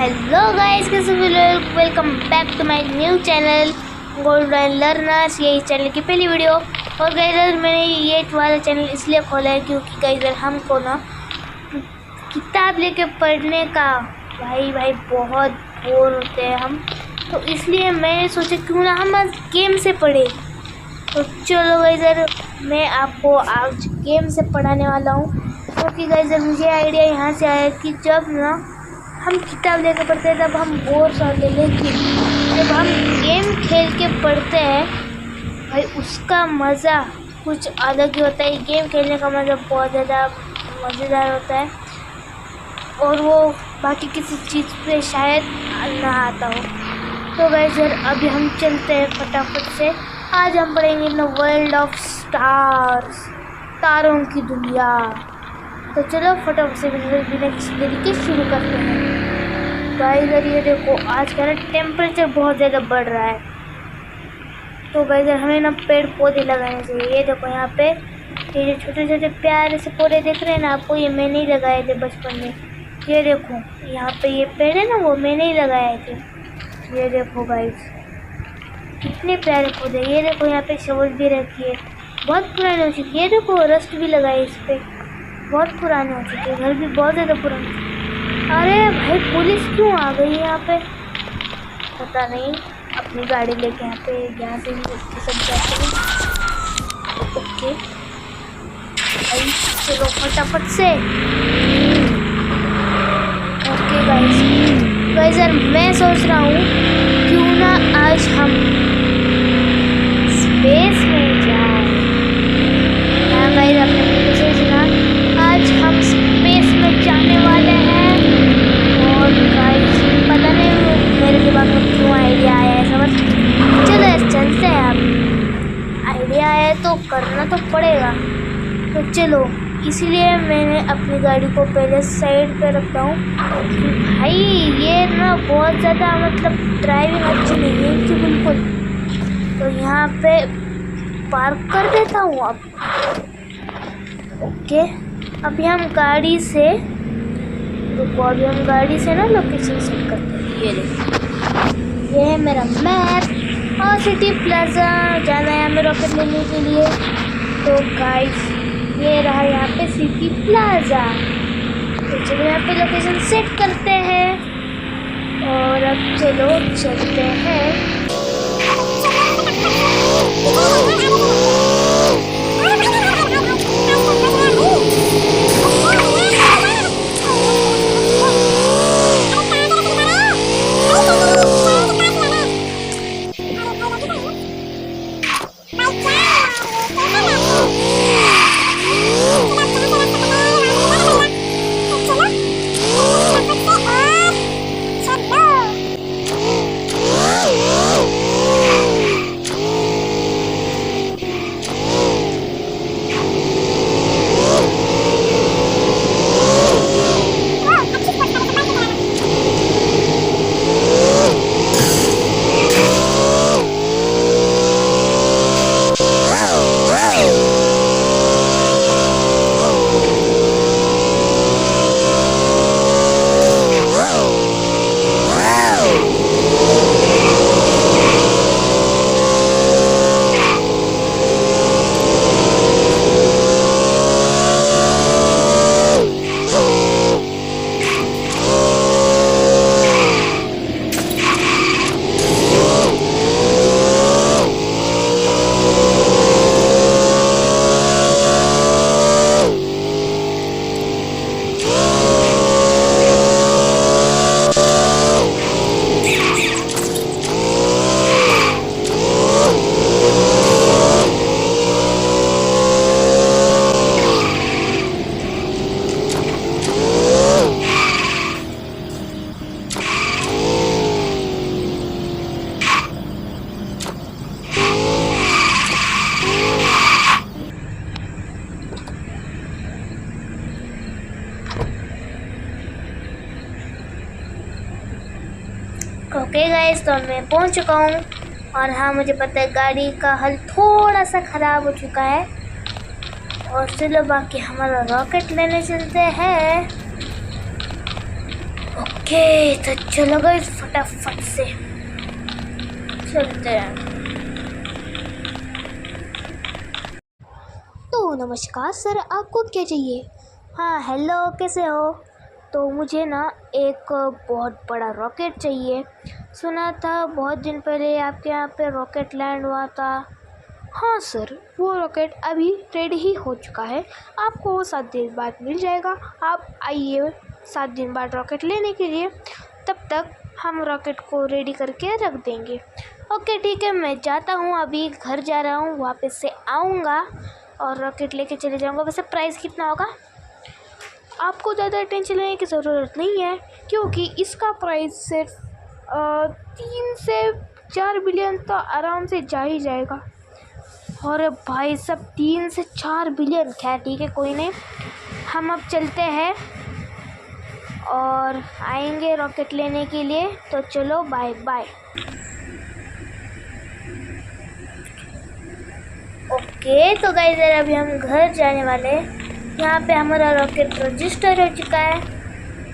Hello guys, कैसे हो लोग। Welcome back to my new channel golden learners. यही चैनल की पहली वीडियो। और गाइस मैंने ये वाला चैनल इसलिए खोला है क्योंकि गाइस हमको ना किताब लेके पढ़ने का भाई बहुत बोर होते हैं हम, तो इसलिए मैंने सोचा क्यों ना हम आज गेम से पढ़े। तो चलो गाइस मैं आपको आज गेम से पढ़ाने वाला हूँ, क्योंकि गाइस मुझे आइडिया यहाँ से आया कि जब ना हम किताब लेकर पढ़ते हैं तब हम बोर होते, लेकिन जब हम गेम खेल के पढ़ते हैं भाई उसका मज़ा कुछ अलग ही होता है। गेम खेलने का मज़ा बहुत ज़्यादा मज़ेदार होता है और वो बाकी किसी चीज़ पे शायद ना आता हो। तो गाइस अभी हम चलते हैं फटाफट से। आज हम पढ़ेंगे द वर्ल्ड ऑफ स्टार्स, तारों की दुनिया। तो चलो फटाफट से बिना किसी देरी के शुरू करते हैं। गाइस ये देखो आज का ना टेम्परेचर बहुत ज़्यादा बढ़ रहा है, तो गाइस हमें ना पेड़ पौधे लगाने चाहिए। ये देखो यहाँ पे ये जो छोटे छोटे प्यारे से पौधे दिख रहे हैं ना आपको, ये मैंने ही लगाए थे बचपन में। ये देखो यहाँ पे ये पेड़ है ना, वो मैंने ही लगाए थे। ये देखो गाइस कितने प्यारे पौधे। ये देखो यहाँ पे शवल भी रखी है, बहुत पुराने हो चुकी है। ये देखो रस्ट भी लगाए इस पे, बहुत पुराने हो चुके हैं। घर भी बहुत ज़्यादा पुराने। अरे भाई पुलिस क्यों आ गई यहाँ पे पता नहीं। अपनी गाड़ी लेके यहाँ से सब जाते हैं। ओके भाई चलो फटाफट से। ओके गाइस मैं सोच रहा हूँ क्यों ना आज हम स्पेस में जाए। हाँ गाइस आपने बिल्कुल सही सुना, आज हम स्पेस में जाने वाले हैं। और गाइस पता नहीं मेरे दिमाग में क्यों आइडिया आया है, समझ। चलो यार चलते हैं। अब आइडिया आया तो करना तो पड़ेगा, तो चलो इसीलिए मैंने अपनी गाड़ी को पहले साइड पे रखता हूँ कि भाई ये ना बहुत ज़्यादा मतलब ड्राइविंग अच्छी नहीं है कि बिल्कुल। तो यहाँ पे पार्क कर देता हूँ अब। ओके अभी हम गाड़ी से अभी हम गाड़ी से ना लोकेशन सेट करते हैं। ये देखिए ये है मेरा मैप और सिटी प्लाजा जाना है हमें रॉकेट लेने के लिए। तो गाइस ये रहा यहाँ पे सिटी प्लाजा। तो चलो यहाँ पे लोकेशन सेट करते हैं और अब चलो चलते हैं। ओके गाइस तो मैं पहुंच चुका हूँ। और हाँ मुझे पता है गाड़ी का हल थोड़ा सा ख़राब हो चुका है। और चलो बाकी हमारा रॉकेट लेने चलते हैं। ओके तो चलो गाइस फटाफट से चलते हैं। तो नमस्कार सर, आपको क्या चाहिए? हाँ हेलो, कैसे हो? तो मुझे ना एक बहुत बड़ा रॉकेट चाहिए। सुना था बहुत दिन पहले आपके यहाँ पे रॉकेट लैंड हुआ था। हाँ सर, वो रॉकेट अभी रेडी ही हो चुका है, आपको वो 7 दिन बाद मिल जाएगा। आप आइए 7 दिन बाद रॉकेट लेने के लिए, तब तक हम रॉकेट को रेडी करके रख देंगे। ओके ठीक है, मैं जाता हूँ, अभी घर जा रहा हूँ, वापस से आऊँगा और रॉकेट लेके चले जाऊँगा। वैसे प्राइस कितना होगा? आपको ज़्यादा टेंशन लेने की ज़रूरत नहीं है, क्योंकि इसका प्राइस सिर्फ 3 से 4 बिलियन तो आराम से जा ही जाएगा। और भाई सब 3 से 4 बिलियन, खैर ठीक है कोई नहीं, हम अब चलते हैं और आएंगे रॉकेट लेने के लिए। तो चलो बाय बाय। ओके तो गाइस अभी हम घर जाने वाले हैं। यहाँ पे हमारा रॉकेट रजिस्टर हो चुका है,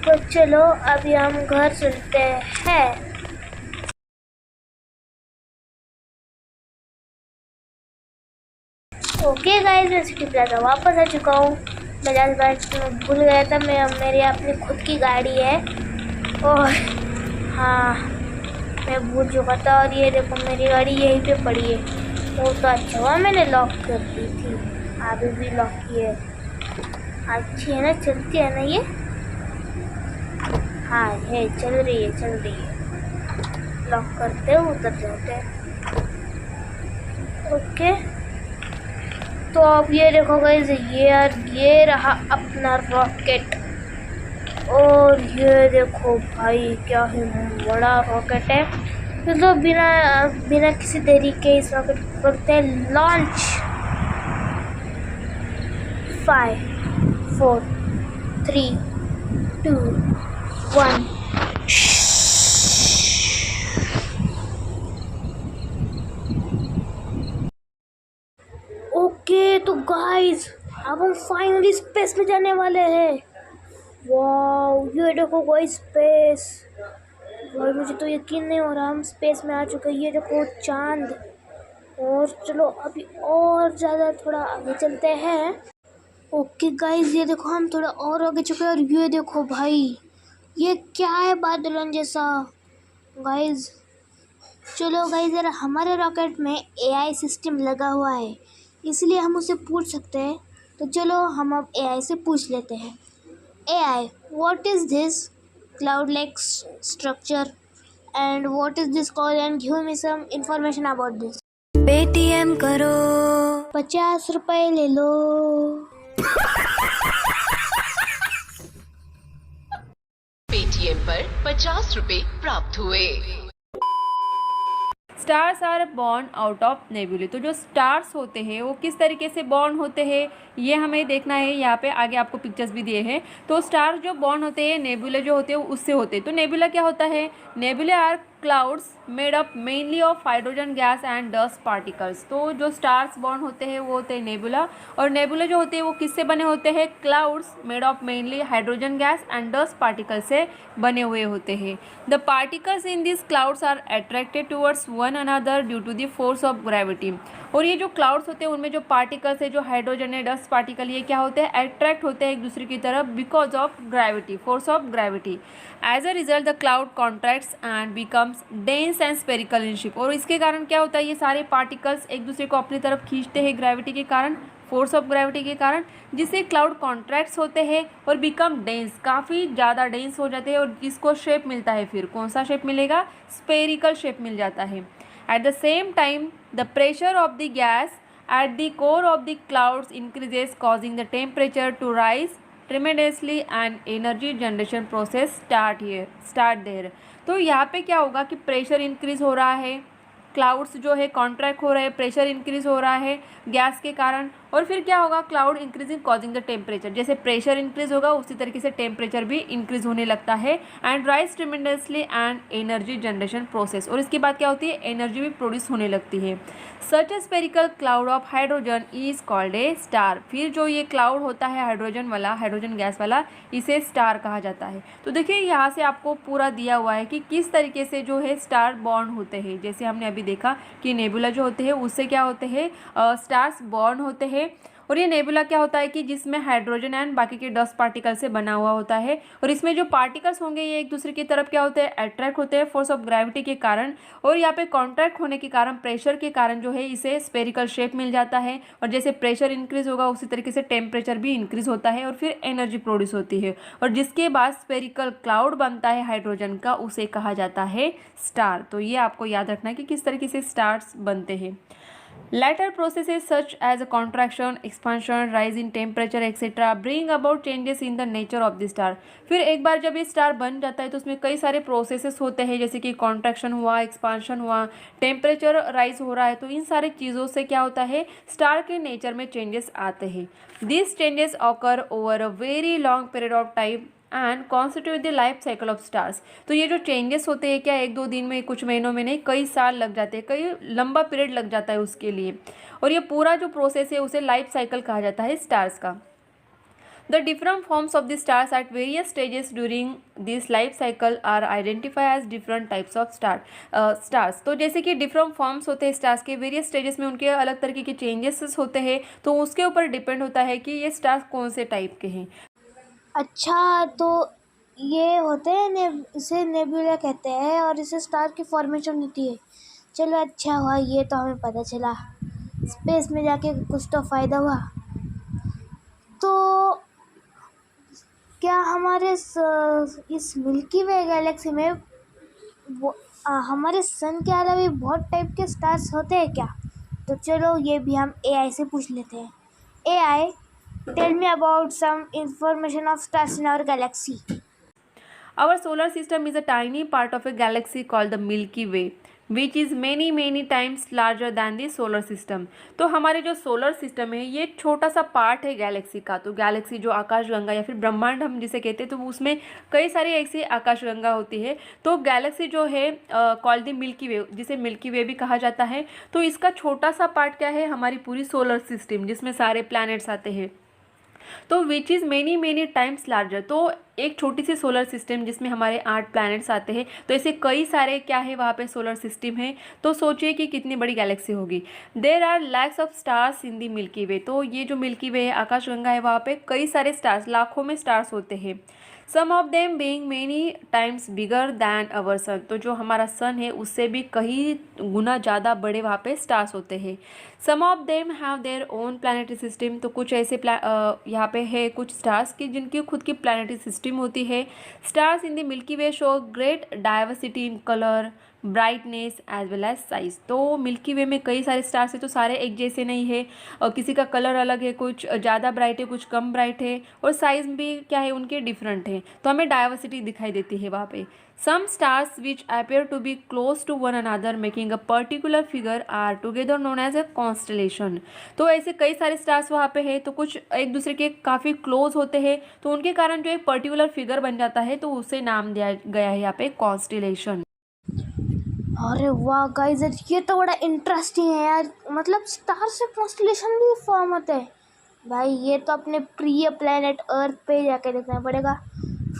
तो चलो अभी हम घर चलते हैं। ओके गाइस, मैं सिटी प्लाजा वापस आ चुका हूँ। मैं लास्ट बार भूल गया था, मेरी अपनी खुद की गाड़ी है और हाँ मैं भूल चुका था। और ये देखो मेरी गाड़ी यहीं पे पड़ी है। वो तो अच्छा हुआ मैंने लॉक कर दी थी, अभी भी लॉक की है। अच्छी है ना, चलती है ना ये? हाँ है, चल रही है। लॉक करते हैं, उतर जाते हैं। ओके तो अब ये देखो गाइस, ये रहा अपना रॉकेट। और ये देखो भाई क्या ही बड़ा रॉकेट है। तो बिना किसी देरी के इस रॉकेट को करते हैं लॉन्च। 5 4 3 2 1। ओके तो गाइस अब हम फाइनली स्पेस में जाने वाले हैं। वाओ ये देखो गाइस स्पेस, भाई मुझे तो यकीन नहीं हो रहा हम स्पेस में आ चुके हैं। ये देखो चांद। और चलो अभी और ज़्यादा थोड़ा आगे चलते हैं। ओके गाइस ये देखो हम थोड़ा और आगे चुके हैं। और ये देखो भाई ये क्या है, बादलों जैसा। गाइस चलो गाइस ज़रा, हमारे रॉकेट में एआई सिस्टम लगा हुआ है, इसलिए हम उसे पूछ सकते हैं। तो चलो हम अब एआई से पूछ लेते हैं। AI, what is this cloud like structure and what is this call and give me some information about this. Paytm करो, 50 रुपए ले लो। पेटीएम पर 50 रुपए प्राप्त हुए। Stars are born out of nebulae. तो जो स्टार्स होते हैं वो किस तरीके से बॉर्न होते हैं ये हमें देखना है। यहाँ पे आगे आपको पिक्चर्स भी दिए हैं। तो स्टार्स जो बॉर्न होते हैं नेबुले जो होते हैं उससे होते हैं। तो नेबुला क्या होता है? Nebulae are clouds made up mainly of hydrogen gas and dust particles. तो जो स्टार्स बॉर्न होते हैं वो होते हैं नेबुला। और नेबुला जो होते हैं वो किससे बने होते हैं? Clouds made of mainly hydrogen gas and dust particles से बने हुए होते हैं। The particles in this clouds are attracted towards one another due to the force of gravity. और ये जो क्लाउड्स होते हैं उनमें जो पार्टिकल्स है, जो हाइड्रोजन है, डस्ट पार्टिकल, ये क्या होते हैं? अट्रैक्ट होते हैं एक दूसरे की तरफ because of gravity, force of gravity. As a result the cloud contracts and becomes dense and spherical in shape. और इसके कारण क्या होता है? ये सारे पार्टिकल्स एक दूसरे को अपनी तरफ खींचते हैं ग्रेविटी के कारण, फोर्स ऑफ ग्रेविटी के कारण, जिससे क्लाउड कॉन्ट्रैक्ट्स होते हैं और बिकम डेंस, काफ़ी ज़्यादा डेंस हो जाते हैं। और जिसको शेप मिलता है, फिर कौन सा शेप मिलेगा? स्पेरिकल शेप मिल जाता है। At the same time the pressure of the gas at the core of the clouds increases, causing the temperature to rise tremendously and energy generation process start there। तो यहाँ पे क्या होगा कि pressure increase हो रहा है, क्लाउड्स जो है कॉन्ट्रैक्ट हो रहे हैं, प्रेशर इंक्रीज हो रहा है गैस के कारण, और फिर क्या होगा, cloud increasing causing the temperature, जैसे प्रेशर इंक्रीज होगा उसी तरीके से टेम्परेचर भी इंक्रीज होने लगता है and rise tremendously and energy generation process, और इसके बाद क्या होती है, एनर्जी भी प्रोड्यूस होने लगती है। Such a spherical cloud of hydrogen is called a star. फिर जो ये क्लाउड होता है हाइड्रोजन वाला, हाइड्रोजन गैस वाला, इसे स्टार कहा जाता है। तो देखिए यहाँ से आपको पूरा दिया हुआ है कि किस तरीके से जो है स्टार बॉर्न होते हैं। जैसे हमने अभी देखा कि नेबुला जो होते हैं उससे क्या होते हैं, स्टार्स बॉर्न होते हैं। और ये नेबुला क्या होता है कि जिसमें हाइड्रोजन एंड बाकी के डस्ट पार्टिकल से बना हुआ होता है, और इसमें जो पार्टिकल्स होंगे ये एक दूसरे की तरफ क्या होते हैं, अट्रैक्ट होते हैं फोर्स ऑफ ग्रेविटी के कारण, और यहाँ पे कॉन्ट्रैक्ट होने के कारण, प्रेशर के कारण जो है इसे स्पेरिकल शेप मिल जाता है। और जैसे प्रेशर इंक्रीज होगा उसी तरीके से टेम्परेचर भी इंक्रीज होता है और फिर एनर्जी प्रोड्यूस होती है, और जिसके बाद स्पेरिकल क्लाउड बनता है हाइड्रोजन का, उसे कहा जाता है स्टार। तो ये आपको याद रखना है कि किस तरीके से स्टार्स बनते हैं। Later processes such as contraction, expansion, rise in temperature etc. bring about changes in the nature of the star। फिर एक बार जब ये स्टार बन जाता है तो उसमें कई सारे प्रोसेसेस होते हैं, जैसे कि कॉन्ट्रैक्शन हुआ, एक्सपांशन हुआ, टेम्परेचर राइज हो रहा है, तो इन सारी चीज़ों से क्या होता है, स्टार के नेचर में चेंजेस आते हैं। This changes occur over a very long period of time and constitute the life cycle of stars. तो ये जो चेंजेस होते हैं क्या एक दो दिन में, कुछ महीनों में नहीं, कई साल लग जाते हैं, कई लंबा पीरियड लग जाता है उसके लिए, और ये पूरा जो प्रोसेस है उसे लाइफ साइकिल कहा जाता है स्टार्स का। The different forms of the stars at various stages during this life cycle are identify as different types of stars. तो जैसे कि डिफरेंट फॉर्म्स होते हैं स्टार्स के, वेरियस स्टेजेस में उनके अलग तरीके के चेंजेस होते हैं, तो उसके ऊपर डिपेंड होता है कि ये स्टार्स कौन से टाइप के हैं। अच्छा, तो ये होते हैं इसे नेबुला कहते हैं और इसे स्टार की फॉर्मेशन होती है। चलो अच्छा हुआ, ये तो हमें पता चला, स्पेस में जाके कुछ तो फ़ायदा हुआ। तो क्या हमारे इस मिल्की वे गैलेक्सी में हमारे सन के अलावा भी बहुत टाइप के स्टार्स होते हैं क्या? तो चलो ये भी हम AI से पूछ लेते हैं। AI, tell me about some information of stars in our galaxy. Our solar system is a tiny part of a galaxy called the Milky Way, which is many times larger than the solar system। तो हमारे जो solar system है ये छोटा सा part है Galaxy का। तो गैलेक्सी जो आकाशगंगा या फिर ब्रह्मांड हम जिसे कहते हैं, तो उसमें कई सारी ऐसी आकाशगंगा होती है। तो गैलेक्सी जो है कॉल्ड द मिल्की वे, जिसे मिल्की वे भी कहा जाता है, तो इसका छोटा सा पार्ट क्या है, हमारी पूरी सोलर सिस्टम जिसमें सारे प्लैनेट्स आते हैं। तो which is many times larger, तो एक छोटी सी सोलर सिस्टम जिसमें हमारे 8 प्लैनेट्स आते हैं, तो ऐसे कई सारे क्या है वहाँ पे सोलर सिस्टम है। तो सोचिए कि कितनी बड़ी गैलेक्सी होगी। There are lakhs of stars in the Milky Way. तो ये जो मिल्की वे है, आकाशगंगा है, वहाँ पे कई सारे स्टार्स, लाखों में स्टार्स होते हैं। Some of them being many times bigger than our sun. तो जो हमारा सन है उससे भी कई गुना ज़्यादा बड़े वहाँ पे स्टार्स होते हैं। Some of them have their own planetary system. तो कुछ ऐसे यहाँ पे है कुछ स्टार्स की जिनकी खुद की प्लानिटरी सिस्टम होती है। Stars in the Milky Way show great diversity in colour, brightness as well as size. तो मिल्की वे में कई सारे स्टार्स है, तो सारे एक जैसे नहीं है, और किसी का कलर अलग है, कुछ ज़्यादा ब्राइट है, कुछ कम ब्राइट है, और साइज भी क्या है उनके डिफरेंट है। तो हमें डाइवर्सिटी दिखाई देती है वहाँ पे। Some stars which appear to be close to one another making a particular figure are together known as a constellation. तो ऐसे कई सारे स्टार्स वहाँ पे है, तो कुछ एक दूसरे के काफ़ी क्लोज होते हैं, तो उनके कारण जो एक पर्टिकुलर फिगर बन जाता है, तो उसे नाम दिया गया है यहाँ पे कॉन्स्टलेशन। अरे वाह गाइस, ये तो बड़ा इंटरेस्टिंग है यार। मतलब स्टार से कॉन्स्टलेशन भी फॉर्म होते हैं भाई। ये तो अपने प्रिय प्लेनेट अर्थ पे जाके देखना पड़ेगा।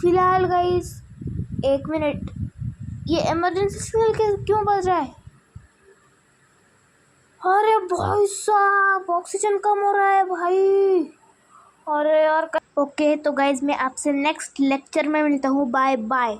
फिलहाल गाइस 1 मिनट, ये इमरजेंसी सिग्नल क्यों बज रहा है? अरे भाई साहब, ऑक्सीजन कम हो रहा है भाई। अरे यार, ओके तो गाइस मैं आपसे नेक्स्ट लेक्चर में मिलता हूँ। Bye bye.